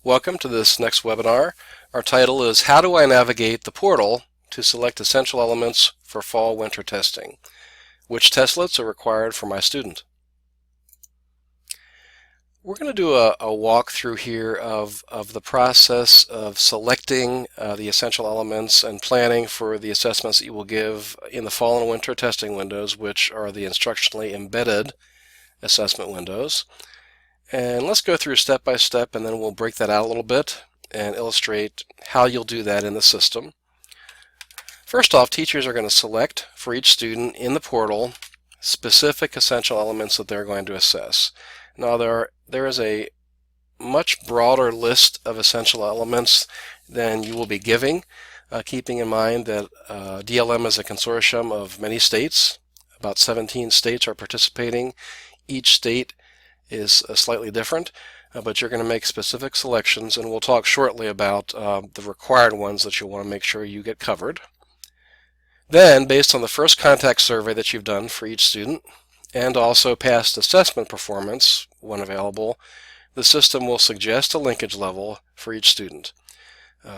Welcome to this next webinar. Our title is How do I navigate the portal to select essential elements for fall-winter testing? Which testlets are required for my student? We're going to do a walkthrough here of the process of selecting the essential elements and planning for the assessments that you will give in the fall and winter testing windows, which are the instructionally embedded assessment windows. And let's go through step by step, and then we'll break that out a little bit and illustrate how you'll do that in the system. First off, teachers are going to select for each student in the portal specific essential elements that they're going to assess. Now there is a much broader list of essential elements than you will be giving, keeping in mind that DLM is a consortium of many states. About 17 states are participating. Each state is slightly different, but you're going to make specific selections, and we'll talk shortly about the required ones that you'll want to make sure you get covered. Then, based on the first contact survey that you've done for each student, and also past assessment performance when available, the system will suggest a linkage level for each student.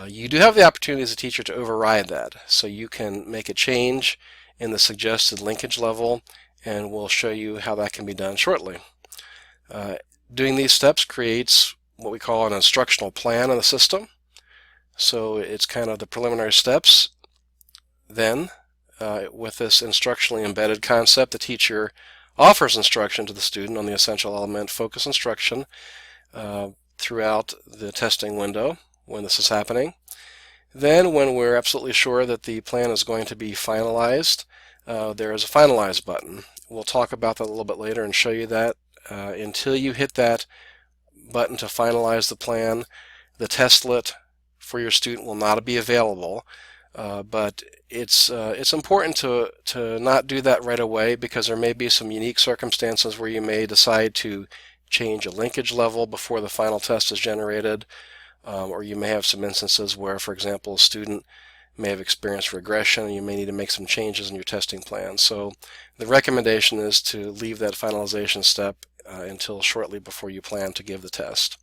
You do have the opportunity as a teacher to override that, so you can make a change in the suggested linkage level, and we'll show you how that can be done shortly. Doing these steps creates what we call an instructional plan in the system. So it's kind of the preliminary steps. Then, with this instructionally embedded concept, the teacher offers instruction to the student on the essential element focus instruction throughout the testing window when this is happening. Then, when we're absolutely sure that the plan is going to be finalized, there is a finalize button. We'll talk about that a little bit later and show you that. Until you hit that button to finalize the plan, the testlet for your student will not be available. But it's important to not do that right away, because there may be some unique circumstances where you may decide to change a linkage level before the final test is generated, or you may have some instances where, for example, a student may have experienced regression and you may need to make some changes in your testing plan. So the recommendation is to leave that finalization step until shortly before you plan to give the test.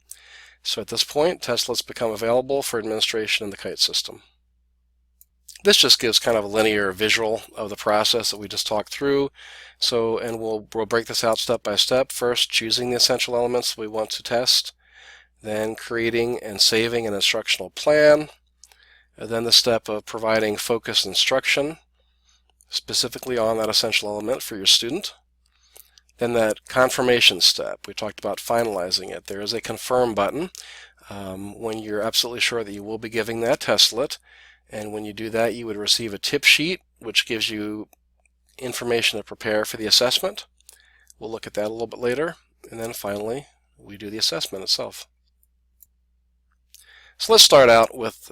So at this point, testlets become available for administration in the KITE system. This just gives kind of a linear visual of the process that we just talked through. So, and we'll break this out step by step. First, choosing the essential elements we want to test, then creating and saving an instructional plan, and then the step of providing focused instruction specifically on that essential element for your student. Then that confirmation step, we talked about finalizing it. There is a confirm button when you're absolutely sure that you will be giving that testlet. And when you do that, you would receive a tip sheet, which gives you information to prepare for the assessment. We'll look at that a little bit later. And then finally, we do the assessment itself. So let's start out with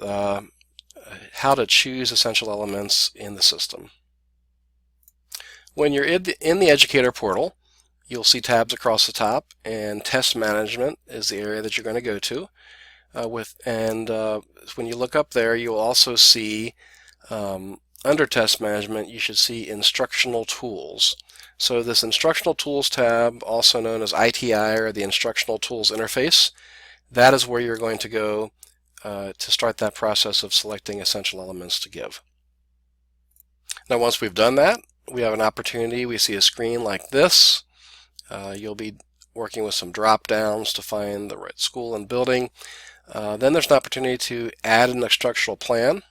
how to choose essential elements in the system. When you're in the educator portal, you'll see tabs across the top, and test management is the area that you're going to go to. When you look up there, you'll also see under test management, you should see instructional tools. So this instructional tools tab, also known as ITI, or the instructional tools interface, that is where you're going to go to start that process of selecting essential elements to give. Now once we've done that, we have an opportunity. We see a screen like this. You'll be working with some drop downs to find the right school and building. Then there's an opportunity to add an instructional plan.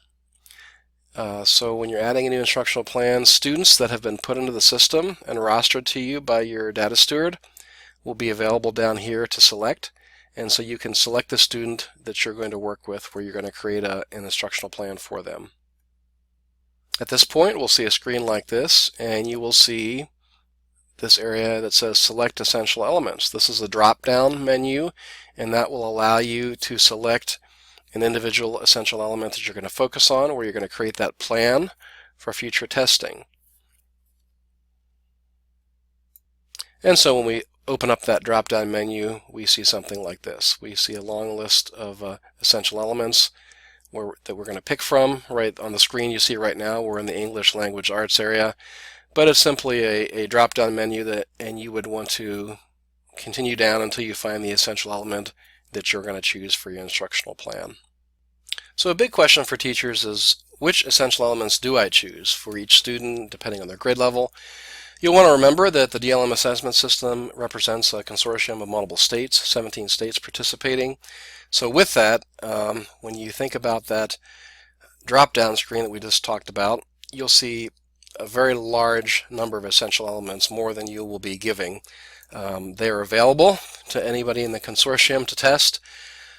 So when you're adding a new instructional plan, students that have been put into the system and rostered to you by your data steward will be available down here to select. And so you can select the student that you're going to work with, where you're going to create an instructional plan for them. At this point, we'll see a screen like this, and you will see this area that says Select Essential Elements. This is a drop-down menu, and that will allow you to select an individual essential element that you're going to focus on, where you're going to create that plan for future testing. And so when we open up that drop-down menu, we see something like this. We see a long list of essential elements that we're going to pick from. Right on the screen you see right now, we're in the English Language Arts area, but it's simply a drop-down menu and you would want to continue down until you find the essential element that you're going to choose for your instructional plan. So a big question for teachers is, which essential elements do I choose for each student depending on their grade level? You'll want to remember that the DLM assessment system represents a consortium of multiple states, 17 states participating. So with that, when you think about that drop-down screen that we just talked about, you'll see a very large number of essential elements, more than you will be giving. They are available to anybody in the consortium to test,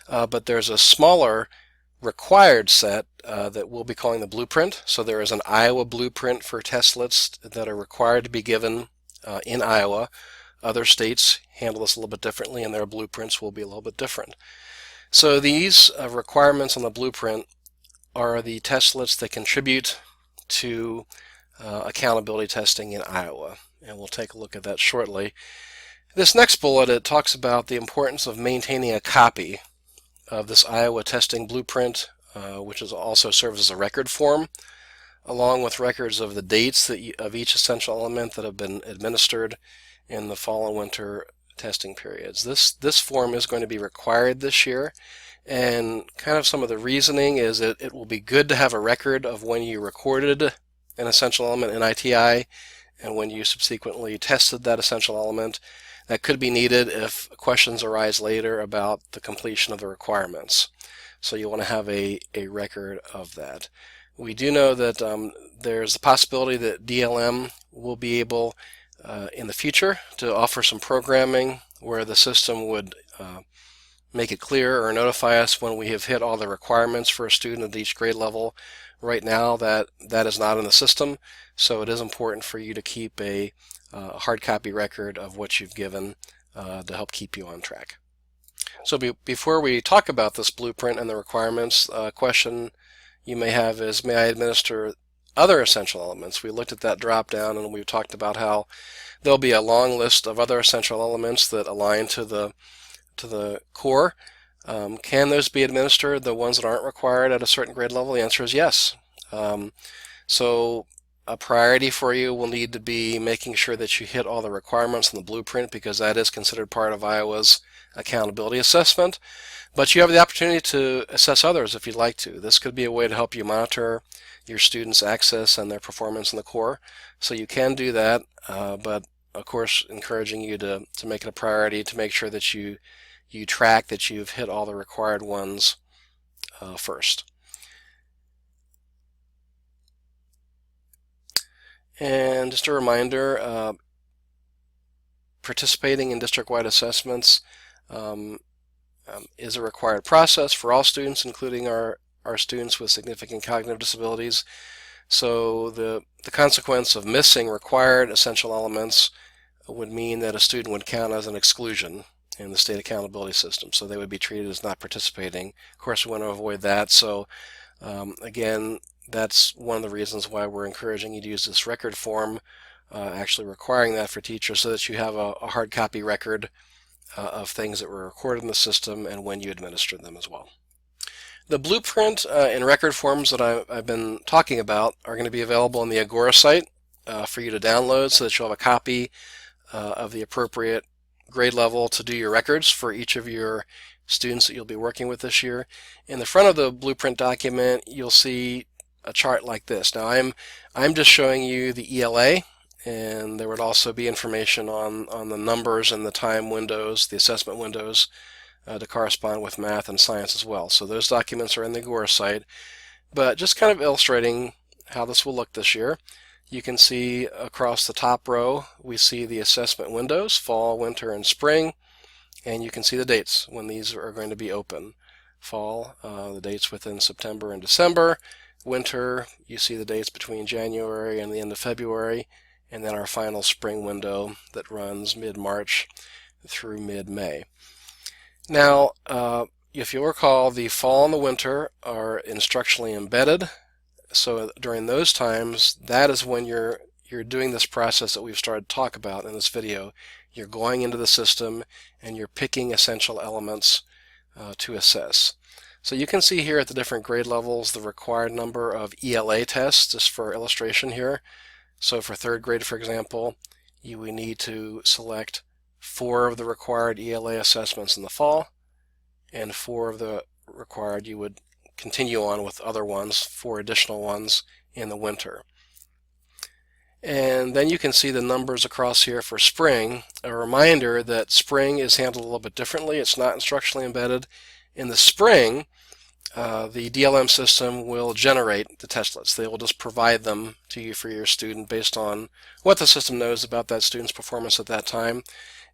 but there's a smaller required set that we'll be calling the blueprint. So there is an Iowa blueprint for testlets that are required to be given in Iowa. Other states handle this a little bit differently, and their blueprints will be a little bit different. So these requirements on the blueprint are the testlets that contribute to accountability testing in Iowa, and we'll take a look at that shortly. This next bullet, it talks about the importance of maintaining a copy of this Iowa testing blueprint, which is also serves as a record form, along with records of the dates of each essential element that have been administered in the fall and winter testing periods. This form is going to be required this year, and kind of some of the reasoning is that it will be good to have a record of when you recorded an essential element in ITI and when you subsequently tested that essential element. That could be needed if questions arise later about the completion of the requirements. So you want to have a record of that. We do know that there's the possibility that DLM will be able in the future to offer some programming where the system would make it clear or notify us when we have hit all the requirements for a student at each grade level. Right now that is not in the system, so it is important for you to keep a hard copy record of what you've given to help keep you on track. So before we talk about this blueprint and the requirements, a question you may have is, may I administer other essential elements? We looked at that drop down and we talked about how there'll be a long list of other essential elements that align to the core. Can those be administered, the ones that aren't required at a certain grade level? The answer is yes. So a priority for you will need to be making sure that you hit all the requirements in the blueprint, because that is considered part of Iowa's accountability assessment. But you have the opportunity to assess others if you'd like to. This could be a way to help you monitor your students' access and their performance in the core. So you can do that, but of course encouraging you to make it a priority to make sure that you track that you've hit all the required ones first. And just a reminder, participating in district-wide assessments is a required process for all students, including our students with significant cognitive disabilities. So the consequence of missing required essential elements would mean that a student would count as an exclusion in the state accountability system. So they would be treated as not participating. Of course, we want to avoid that. So again, that's one of the reasons why we're encouraging you to use this record form, actually requiring that for teachers so that you have a hard copy record of things that were recorded in the system and when you administered them as well. The blueprint and record forms that I've been talking about are going to be available on the Agora site for you to download so that you'll have a copy of the appropriate grade level to do your records for each of your students that you'll be working with this year. In the front of the blueprint document, you'll see a chart like this. Now I'm just showing you the ELA, and there would also be information on the numbers and the time windows, the assessment windows to correspond with math and science as well. So those documents are in the Agora site, but just kind of illustrating how this will look this year. You can see across the top row we see the assessment windows, fall, winter, and spring, and you can see the dates when these are going to be open. Fall, the dates within September and December. Winter, you see the dates between January and the end of February, and then our final spring window that runs mid-March through mid-May. Now, if you'll recall, the fall and the winter are instructionally embedded. So during those times, that is when you're doing this process that we've started to talk about in this video. You're going into the system and you're picking essential elements to assess. So you can see here at the different grade levels the required number of ELA tests, just for illustration here. So for third grade, for example, you would need to select 4 of the required ELA assessments in the fall and 4 of the required you would continue on with other ones, 4 additional ones in the winter. And then you can see the numbers across here for spring. A reminder that spring is handled a little bit differently. It's not instructionally embedded. In the spring, the DLM system will generate the testlets. They will just provide them to you for your student based on what the system knows about that student's performance at that time.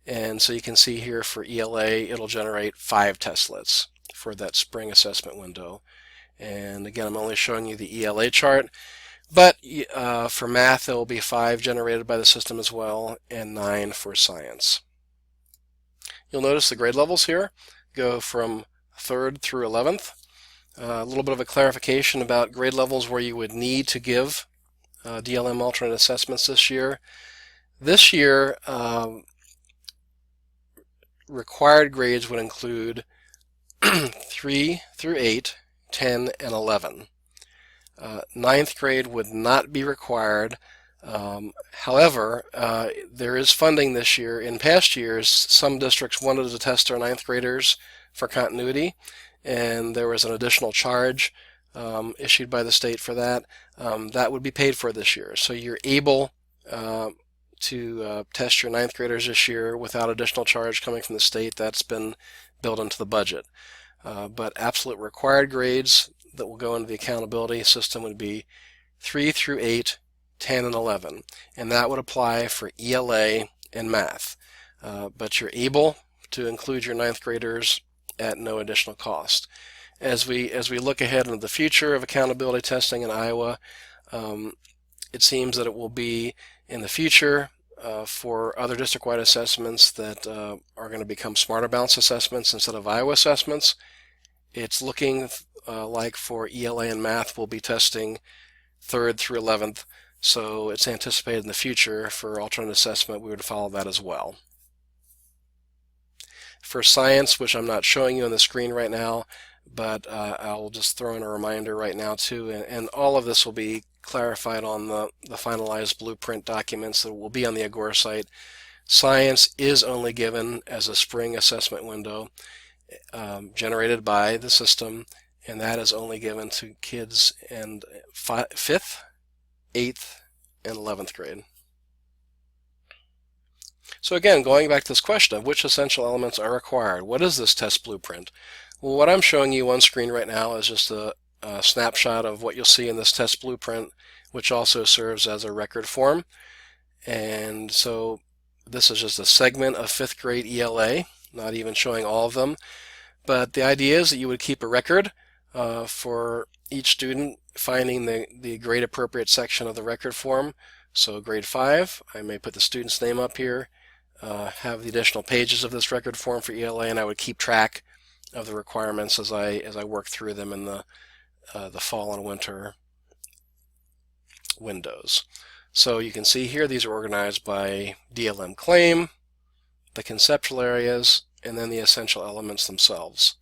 And so you can see here for ELA, it'll generate 5 testlets for that spring assessment window. And again, I'm only showing you the ELA chart, but for math, there will be 5 generated by the system as well, and 9 for science. You'll notice the grade levels here go from 3rd through 11th. A little bit of a clarification about grade levels where you would need to give DLM alternate assessments this year. This year, required grades would include 3 through 8, 10, and 11. 9th grade would not be required. However, there is funding this year. In past years, some districts wanted to test their 9th graders for continuity, and there was an additional charge issued by the state for that. That would be paid for this year. So you're able to test your 9th graders this year without additional charge coming from the state. That's been built into the budget. But absolute required grades that will go into the accountability system would be 3 through 8, 10, and 11. And that would apply for ELA and math. But you're able to include your 9th graders at no additional cost. As we look ahead into the future of accountability testing in Iowa, it seems that it will be in the future for other district-wide assessments that are going to become Smarter Balance assessments instead of Iowa assessments. It's looking like for ELA and math we'll be testing 3rd through 11th, so it's anticipated in the future for alternate assessment we would follow that as well. For science, which I'm not showing you on the screen right now, but I'll just throw in a reminder right now too, and all of this will be clarified on the finalized blueprint documents that will be on the Agora site. Science is only given as a spring assessment window generated by the system, and that is only given to kids in 5th, 8th, and 11th grade. So again, going back to this question of which essential elements are required, what is this test blueprint? Well, what I'm showing you on screen right now is just a snapshot of what you'll see in this test blueprint, which also serves as a record form. And so this is just a segment of 5th grade ELA, not even showing all of them. But the idea is that you would keep a record for each student finding the grade appropriate section of the record form. So grade 5, I may put the student's name up here, have the additional pages of this record form for ELA, and I would keep track of the requirements as I work through them in the fall and winter windows. So you can see here these are organized by DLM claim, the conceptual areas, and then the essential elements themselves.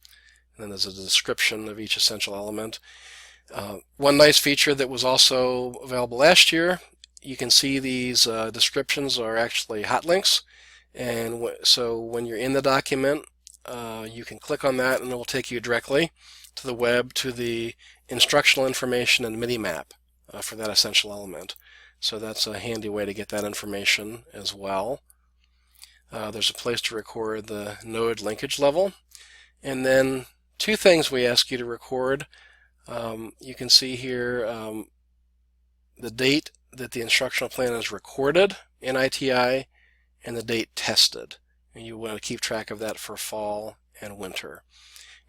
And then there's a description of each essential element. One nice feature that was also available last year, you can see these descriptions are actually hot links, and so when you're in the document you can click on that and it will take you directly to the web to the instructional information and MIDI map for that essential element. So that's a handy way to get that information as well. There's a place to record the node linkage level, and then 2 things we ask you to record. You can see here the date that the instructional plan is recorded in ITI and the date tested. And you want to keep track of that for fall and winter.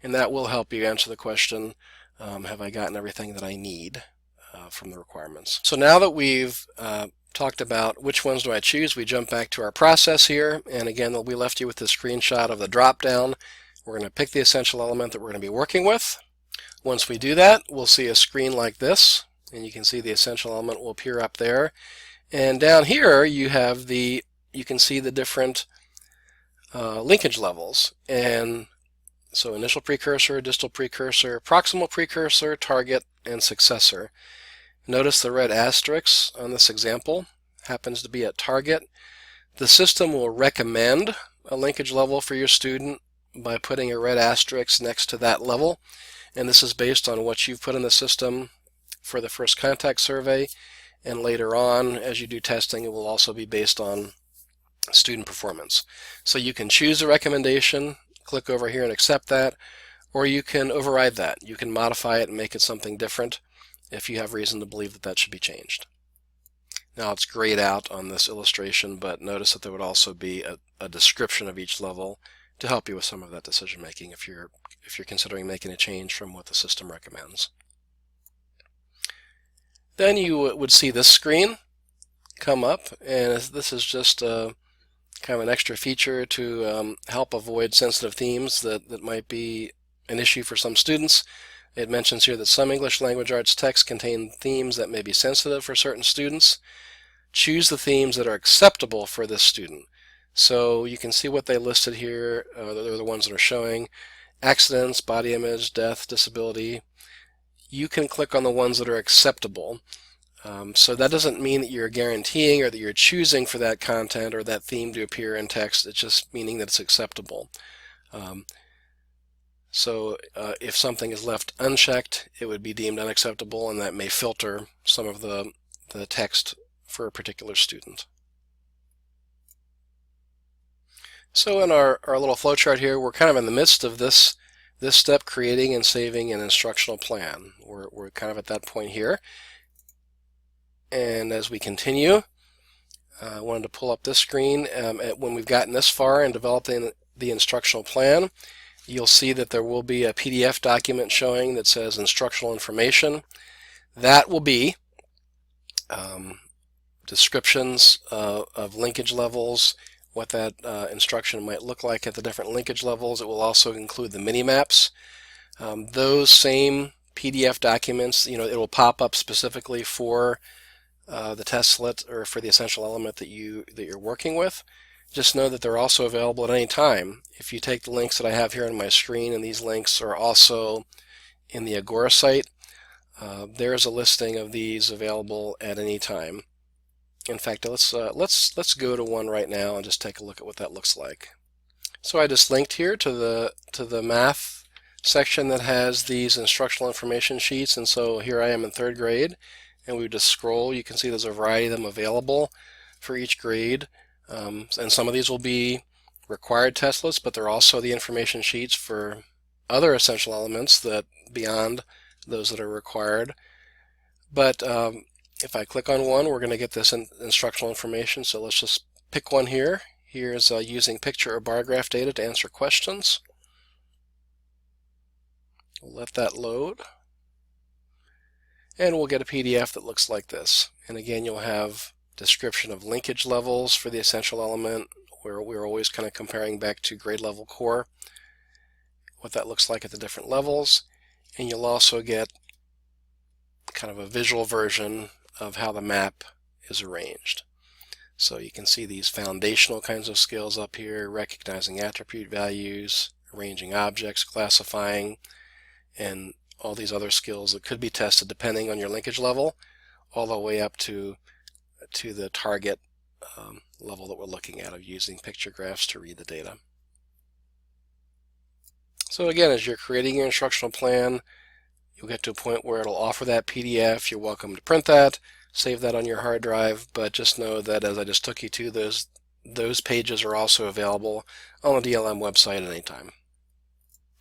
And that will help you answer the question, have I gotten everything that I need from the requirements? So now that we've talked about which ones do I choose, we jump back to our process here. And again, we left you with the screenshot of the drop down. We're going to pick the essential element that we're going to be working with. Once we do that, we'll see a screen like this, and you can see the essential element will appear up there. And down here you can see the different linkage levels. And so initial precursor, distal precursor, proximal precursor, target, and successor. Notice the red asterisk on this example happens to be at target. The system will recommend a linkage level for your student by putting a red asterisk next to that level, and this is based on what you've put in the system for the first contact survey, and later on as you do testing it will also be based on student performance. So you can choose a recommendation, click over here and accept that, or you can override that. You can modify it and make it something different if you have reason to believe that that should be changed. Now it's grayed out on this illustration, but notice that there would also be a description of each level to help you with some of that decision making if you're considering making a change from what the system recommends. Then you would see this screen come up, and this is just kind of an extra feature to help avoid sensitive themes that might be an issue for some students. It mentions here that some English language arts texts contain themes that may be sensitive for certain students. Choose the themes that are acceptable for this student. So you can see what they listed here. They're the ones that are showing accidents, body image, death, disability. You can click on the ones that are acceptable. So that doesn't mean that you're guaranteeing or that you're choosing for that content or that theme to appear in text. It's just meaning that it's acceptable. So if something is left unchecked, it would be deemed unacceptable, and that may filter some of the text for a particular student. So in our little flowchart here, we're kind of in the midst of this step, creating and saving an instructional plan. We're kind of at that point here. And as we continue, I wanted to pull up this screen. When we've gotten this far in developing the instructional plan, you'll see that there will be a PDF document showing that says instructional information. That will be descriptions of linkage levels, what that instruction might look like at the different linkage levels. It will also include the mini-maps. Those same PDF documents, it will pop up specifically for the test slit or for the essential element that you're working with. Just know that they're also available at any time. If you take the links that I have here on my screen, and these links are also in the Agora site, there's a listing of these available at any time. In fact, let's go to one right now and just take a look at what that looks like. So I just linked here to the math section that has these instructional information sheets, and so here I am in 3rd grade, and we just scroll. You can see there's a variety of them available for each grade, and some of these will be required test lists, but they're also the information sheets for other essential elements that beyond those that are required. But if I click on one, we're going to get this instructional information. So let's just pick one here. Here's using picture or bar graph data to answer questions. We'll let that load. And we'll get a PDF that looks like this. And again, you'll have description of linkage levels for the essential element, where we're always kind of comparing back to grade level core, what that looks like at the different levels. And you'll also get kind of a visual version of how the map is arranged. So you can see these foundational kinds of skills up here: recognizing attribute values, arranging objects, classifying, and all these other skills that could be tested depending on your linkage level, all the way up to the target level that we're looking at of using picture graphs to read the data. So again, as you're creating your instructional plan, you'll get to a point where it'll offer that PDF. You're welcome to print that, save that on your hard drive, but just know that as I just took you to, those pages are also available on the DLM website at any time.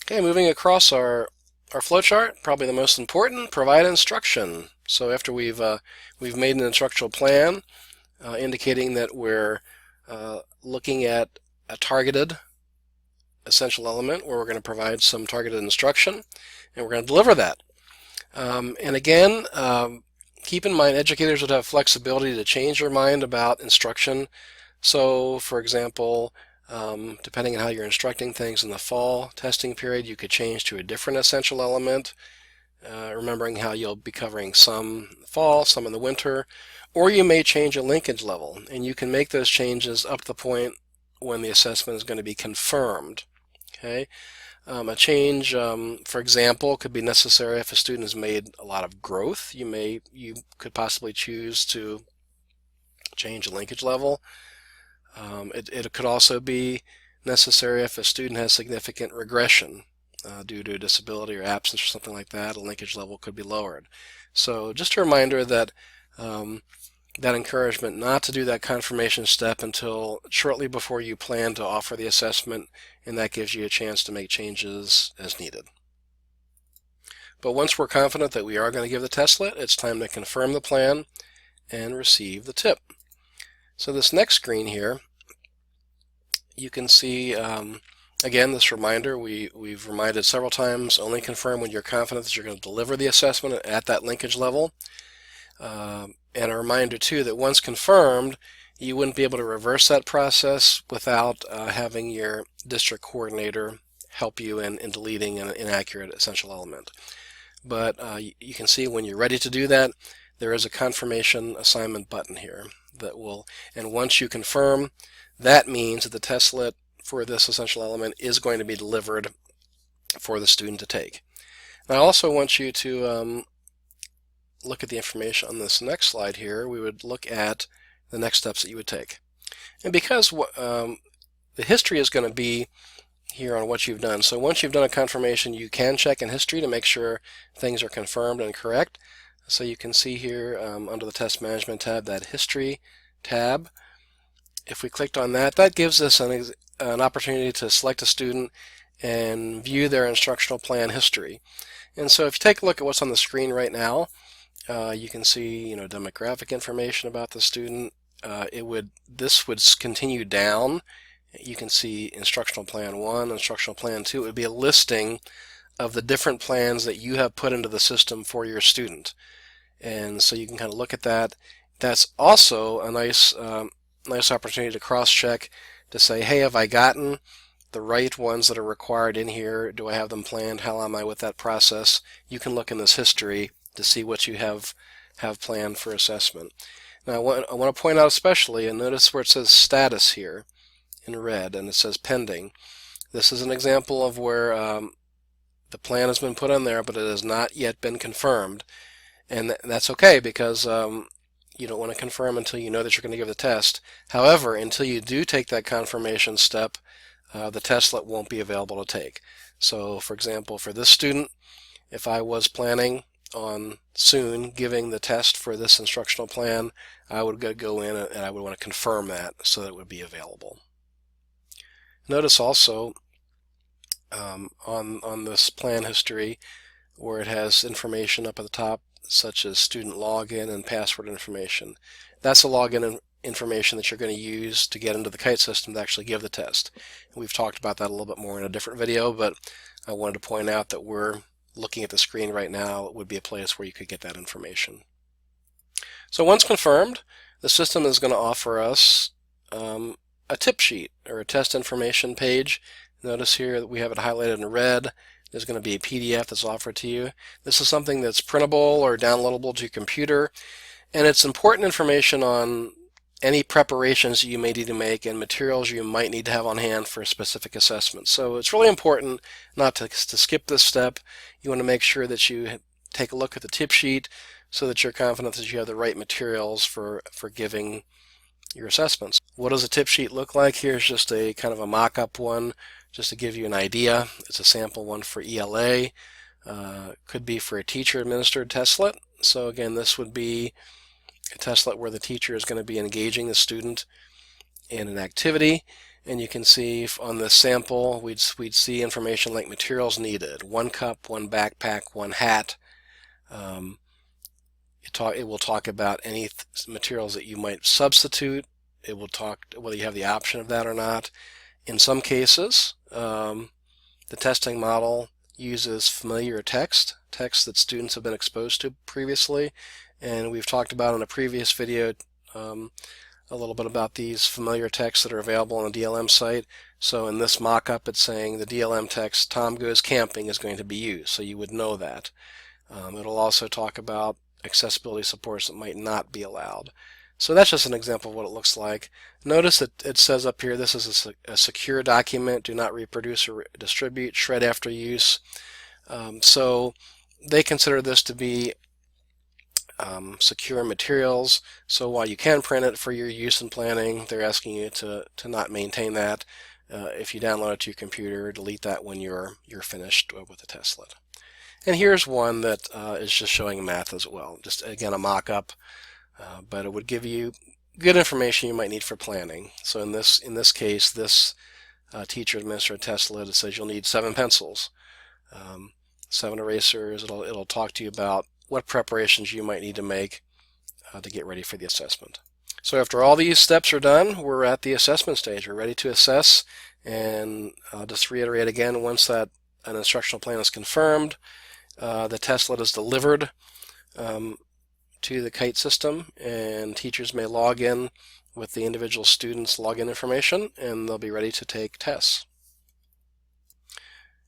Okay, moving across our flowchart, probably the most important, provide instruction. So after we've made an instructional plan indicating that we're looking at a targeted essential element where we're going to provide some targeted instruction, and we're going to deliver that. And again, keep in mind educators would have flexibility to change their mind about instruction. So for example, depending on how you're instructing things in the fall testing period, you could change to a different essential element, remembering how you'll be covering some in the fall, some in the winter, or you may change a linkage level, and you can make those changes up to the point when the assessment is going to be confirmed. Okay, a change, for example, could be necessary if a student has made a lot of growth. You could possibly choose to change a linkage level. It could also be necessary if a student has significant regression due to disability or absence or something like that. A linkage level could be lowered. So just a reminder that that encouragement not to do that confirmation step until shortly before you plan to offer the assessment, and that gives you a chance to make changes as needed. But once we're confident that we are going to give the testlet, it's time to confirm the plan and receive the tip. So this next screen here, you can see again this reminder. We've reminded several times, only confirm when you're confident that you're going to deliver the assessment at that linkage level. And a reminder too that once confirmed, you wouldn't be able to reverse that process without having your district coordinator help you in deleting an inaccurate essential element. But you can see when you're ready to do that, there is a confirmation assignment button here that will, and once you confirm, that means that the testlet for this essential element is going to be delivered for the student to take. And I also want you to look at the information on this next slide here. We would look at the next steps that you would take. And because the history is going to be here on what you've done. So once you've done a confirmation, you can check in history to make sure things are confirmed and correct. So you can see here under the Test Management tab, that History tab. If we clicked on that, that gives us an opportunity to select a student and view their instructional plan history. And so if you take a look at what's on the screen right now, you can see demographic information about the student. This would continue down. You can see instructional plan 1, instructional plan 2. It would be a listing of the different plans that you have put into the system for your student. And so you can kind of look at that. That's also a nice opportunity to cross-check to say, hey, have I gotten the right ones that are required in here? Do I have them planned? How am I with that process? You can look in this history to see what you have planned for assessment. Now I want to point out especially, and notice where it says status here in red and it says pending. This is an example of where the plan has been put in there but it has not yet been confirmed, and that's okay because you don't want to confirm until you know that you're going to give the test. However, until you do take that confirmation step, the testlet won't be available to take. So for example, for this student, if I was planning on soon giving the test for this instructional plan, I would go in and I would want to confirm that so that it would be available. Notice also on this plan history where it has information up at the top such as student login and password information. That's the login information that you're going to use to get into the KITE system to actually give the test. And we've talked about that a little bit more in a different video, but I wanted to point out that we're looking at the screen right now. It would be a place where you could get that information. So once confirmed, the system is going to offer us a tip sheet or a test information page. Notice here that we have it highlighted in red. There's going to be a PDF that's offered to you. This is something that's printable or downloadable to your computer, and it's important information on any preparations you may need to make and materials you might need to have on hand for a specific assessment. So it's really important not to skip this step. You want to make sure that you take a look at the tip sheet so that you're confident that you have the right materials for giving your assessments. What does a tip sheet look like? Here's just a kind of a mock-up one just to give you an idea. It's a sample one for ELA. Could be for a teacher-administered testlet. So again, this would be a testlet where the teacher is going to be engaging the student in an activity, and you can see on this sample we'd see information like materials needed: 1 cup, 1 backpack, 1 hat. It will talk about any materials that you might substitute. It will talk whether you have the option of that or not. In some cases, the testing model uses familiar text that students have been exposed to previously, and we've talked about in a previous video a little bit about these familiar texts that are available on the DLM site. So in this mock-up, it's saying the DLM text "Tom goes camping" is going to be used, so you would know that. It'll also talk about accessibility supports that might not be allowed. So that's just an example of what it looks like. Notice that it says up here, this is a secure document. Do not reproduce or distribute, shred after use. So they consider this to be secure materials. So while you can print it for your use in planning, they're asking you to not maintain that. If you download it to your computer, delete that when you're finished with the testlet. And here's one that is just showing math as well. Just again a mock-up, but it would give you good information you might need for planning. So in this case, this teacher administered testlet, it says you'll need 7 pencils, 7 erasers. It'll talk to you about what preparations you might need to make to get ready for the assessment. So after all these steps are done, we're at the assessment stage. We're ready to assess, and I'll just reiterate again, once that an instructional plan is confirmed, the testlet is delivered to the KITE system, and teachers may log in with the individual students' login information, and they'll be ready to take tests.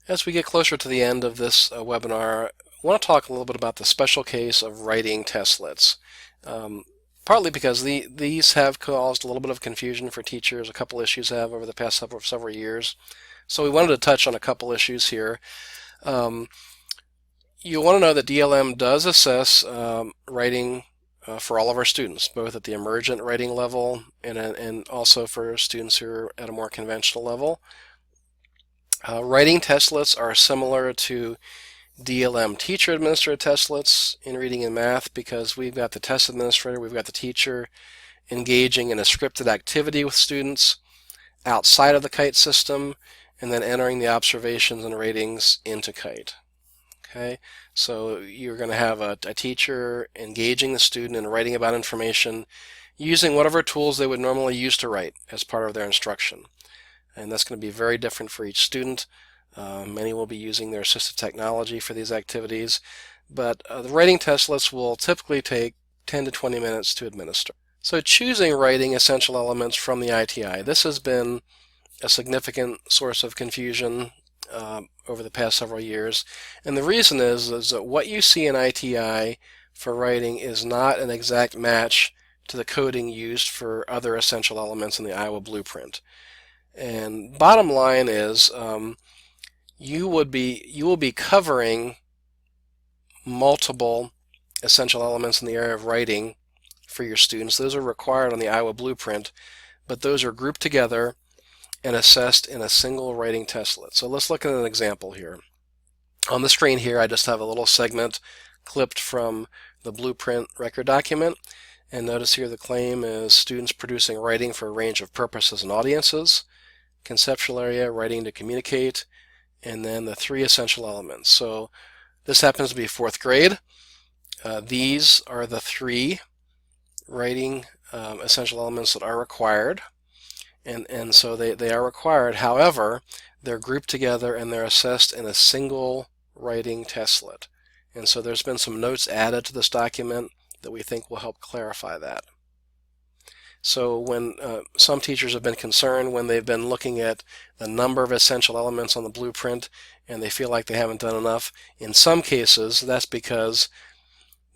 As we get closer to the end of this webinar, I want to talk a little bit about the special case of writing testlets. Partly because these have caused a little bit of confusion for teachers. A couple issues have over the past several years. So we wanted to touch on a couple issues here. You want to know that DLM does assess writing for all of our students, both at the emergent writing level and also for students who are at a more conventional level. Writing testlets are similar to DLM teacher administered testlets in reading and math, because we've got the test administrator, we've got the teacher engaging in a scripted activity with students outside of the KITE system and then entering the observations and ratings into KITE. Okay, so you're going to have a teacher engaging the student and writing about information using whatever tools they would normally use to write as part of their instruction. And that's going to be very different for each student. Many will be using their assistive technology for these activities, but the writing testlets will typically take 10 to 20 minutes to administer. So choosing writing essential elements from the ITI, this has been a significant source of confusion over the past several years, and the reason is that what you see in ITI for writing is not an exact match to the coding used for other essential elements in the Iowa blueprint. And bottom line is you will be covering multiple essential elements in the area of writing for your students. Those are required on the Iowa blueprint, but those are grouped together and assessed in a single writing testlet. So let's look at an example here. On the screen here, I just have a little segment clipped from the blueprint record document, and notice here the claim is students producing writing for a range of purposes and audiences, conceptual area, writing to communicate, and then the 3 essential elements. So this happens to be 4th grade. These are the 3 writing essential elements that are required, and so they are required. However, they're grouped together and they're assessed in a single writing testlet. And so there's been some notes added to this document that we think will help clarify that. So when some teachers have been concerned when they've been looking at the number of essential elements on the blueprint and they feel like they haven't done enough, in some cases that's because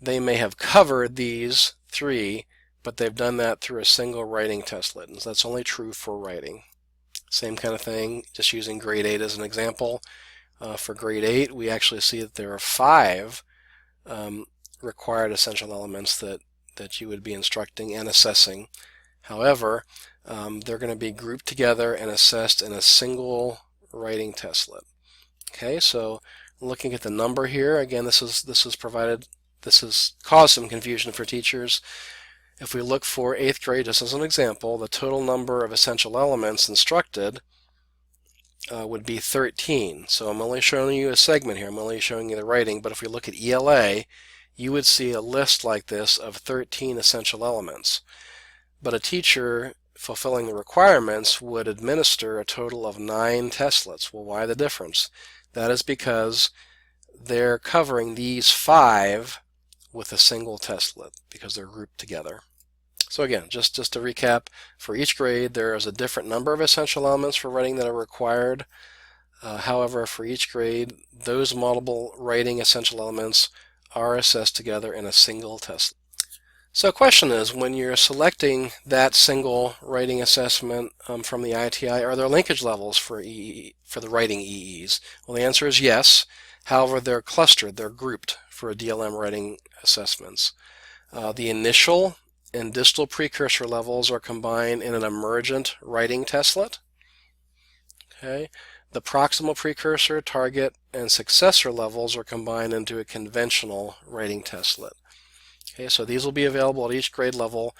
they may have covered these 3, but they've done that through a single writing testlet, and that's only true for writing. Same kind of thing, just using grade 8 as an example. For grade 8, we actually see that there are 5 required essential elements that you would be instructing and assessing. However, they're going to be grouped together and assessed in a single writing testlet. Okay, so looking at the number here, again, this has caused some confusion for teachers. If we look for 8th grade, just as an example, the total number of essential elements instructed would be 13. So I'm only showing you a segment here. I'm only showing you the writing, but if we look at ELA, you would see a list like this of 13 essential elements. But a teacher fulfilling the requirements would administer a total of 9 testlets. Well, why the difference? That is because they're covering these 5 with a single testlet because they're grouped together. So again, just to recap, for each grade there is a different number of essential elements for writing that are required. However, for each grade, those multiple writing essential elements are assessed together in a single testlet. So the question is, when you're selecting that single writing assessment from the ITI, are there linkage levels for the writing EEs? Well, the answer is yes. However, they're clustered, they're grouped for DLM writing assessments. The initial and distal precursor levels are combined in an emergent writing testlet. Okay, the proximal precursor, target, and successor levels are combined into a conventional writing testlet. Okay, so these will be available at each grade level,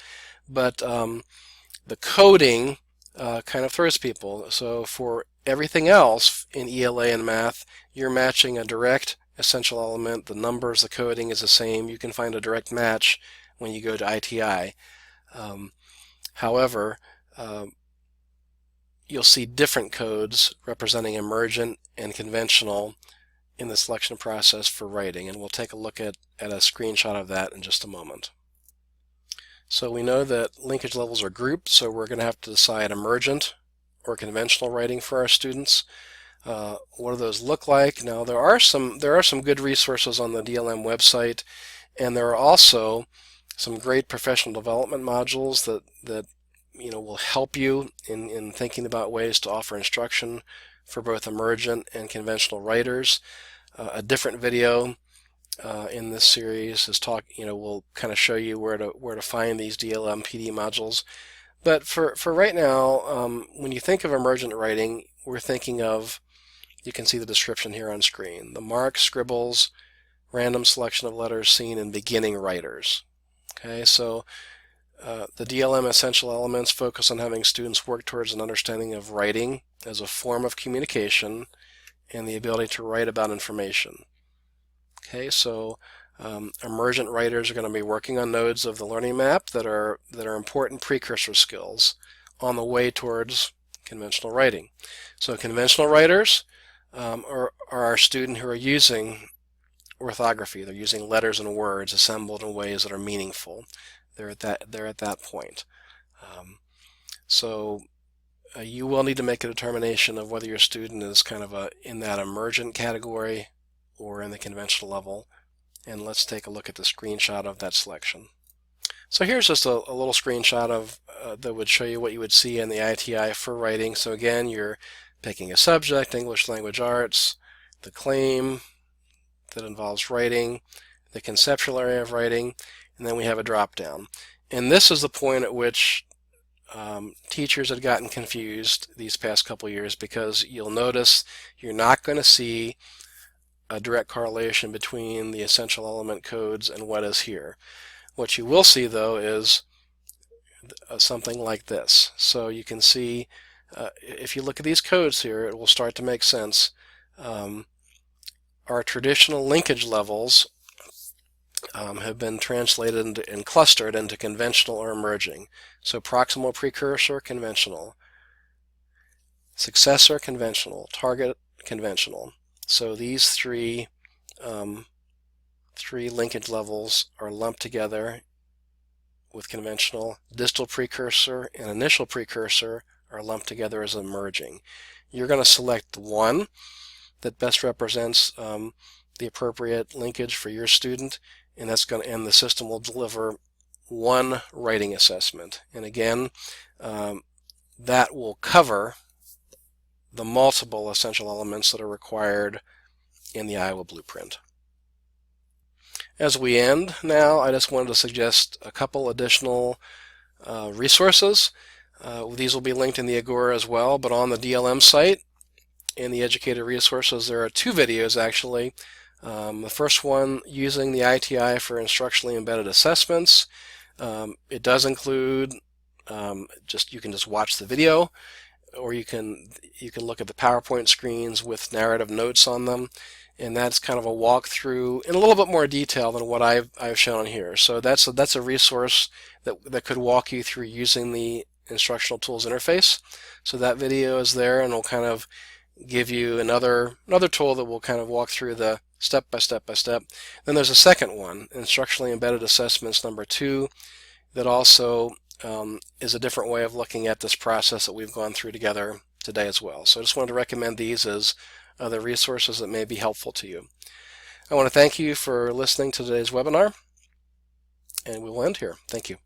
but the coding kind of throws people. So for everything else in ELA and math, you're matching a direct essential element. The numbers, the coding is the same. You can find a direct match when you go to ITI. However, you'll see different codes representing emergent and conventional in the selection process for writing, and we'll take a look at a screenshot of that in just a moment. So we know that linkage levels are grouped, so we're going to have to decide emergent or conventional writing for our students. What do those look like? Now there are some good resources on the DLM website, and there are also some great professional development modules that will help you in thinking about ways to offer instruction for both emergent and conventional writers. A different video in this series is will kind of show you where to find these DLM PD modules. But for right now, when you think of emergent writing, we're thinking of, you can see the description here on screen, the marks, scribbles, random selection of letters seen in beginning writers. Okay, so the DLM essential elements focus on having students work towards an understanding of writing as a form of communication and the ability to write about information. Okay, so emergent writers are going to be working on nodes of the learning map that are important precursor skills on the way towards conventional writing. So conventional writers are our students who are using orthography. They're using letters and words assembled in ways that are meaningful. They're at that point. You will need to make a determination of whether your student is kind of in that emergent category or in the conventional level. And let's take a look at the screenshot of that selection. So here's just a little screenshot of that would show you what you would see in the ITI for writing. So again, you're picking a subject, English Language Arts, the claim that involves writing, the conceptual area of writing, and then we have a drop down. And this is the point at which teachers had gotten confused these past couple years, because you'll notice you're not going to see a direct correlation between the essential element codes and what is here. What you will see though is something like this. So you can see if you look at these codes here, it will start to make sense. Our traditional linkage levels have been translated and clustered into conventional or emerging. So proximal precursor, conventional. Successor, conventional. Target, conventional. So these three linkage levels are lumped together with conventional. Distal precursor and initial precursor are lumped together as emerging. You're going to select one that best represents the appropriate linkage for your student, and the system will deliver one writing assessment. And again, that will cover the multiple essential elements that are required in the Iowa Blueprint. As we end now, I just wanted to suggest a couple additional resources. These will be linked in the Agora as well, but on the DLM site in the Educator Resources there are two videos actually. The first one, using the ITI for instructionally embedded assessments. It does include you can just watch the video, or you can look at the PowerPoint screens with narrative notes on them, and that's kind of a walkthrough in a little bit more detail than what I've shown here. So that's a resource that could walk you through using the instructional tools interface. So that video is there, and will kind of give you another tool that will kind of walk through the step by step by step. Then there's a second one, Instructionally Embedded Assessments number 2, that also is a different way of looking at this process that we've gone through together today as well. So I just wanted to recommend these as other resources that may be helpful to you. I want to thank you for listening to today's webinar, and we will end here. Thank you.